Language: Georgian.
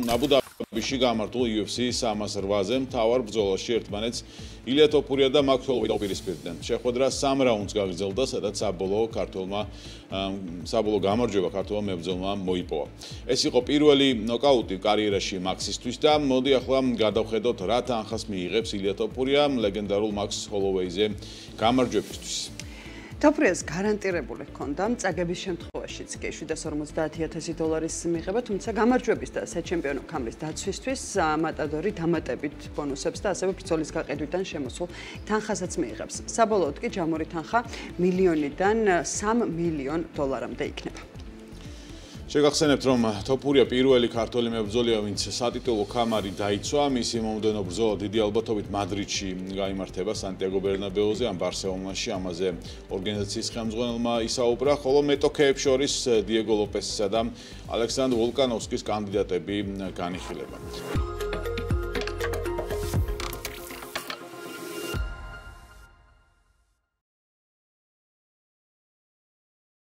აბუ-დაბიში გამართულ UFC 308-ზე მთავარ ბრძოლაში ერთმანეთს ილია ტოპურია და მაქს ჰოლოვეი დაპირისპირდნენ. შეხვედრა 3 რაუნდს გაგრძელდა, სადაც საბოლოო გამარჯვება ქართველმა მებრძოლმა მოიპოვა. ეს იყო პირველი ნოკაუტი კარიერაში მაქსისთვის და მოდი ახლა გადავხედოთ რა თანხას მიიღებს ილია ტოპურია ლეგენდარულ მაქს ჰოლოვეიზე გამარჯვებისთვის. ტოპურიას გარანტირებული ჰქონდა წაგების შემთხვევაშიც კი $750,000 მიღება, თუმცა გამარჯვების და საჩემპიონო ქამრის დაცვისთვის ამატადორი დამატებით ბონუსებს და ასევე ბრძოლის გაყიდვიდან შემოსულ თანხასაც მიიღებს. საბოლოოდ კი ჯამური თანხა $1,000,000-დან $3 მილიონ-მდე იქნება. შეგახსენებთ, რომ ტოპურია პირველი ქართველი მებრძოლია, ვინც სატიტულო ქამარი დაიცვა. მისი მომდევნო ბრძოლა დიდი ალბათობით მადრიდში გაიმართება, სანტიაგო ბერნაბეუზე ან ბარსელონაში. ამაზე ორგანიზაციის ხელმძღვანელმა ისაუბრა, ხოლო მეტოქეებს შორის დიეგო ლოპესისა და ალექსანდრ ვოლკანოვსკის კანდიდატები განიხილება.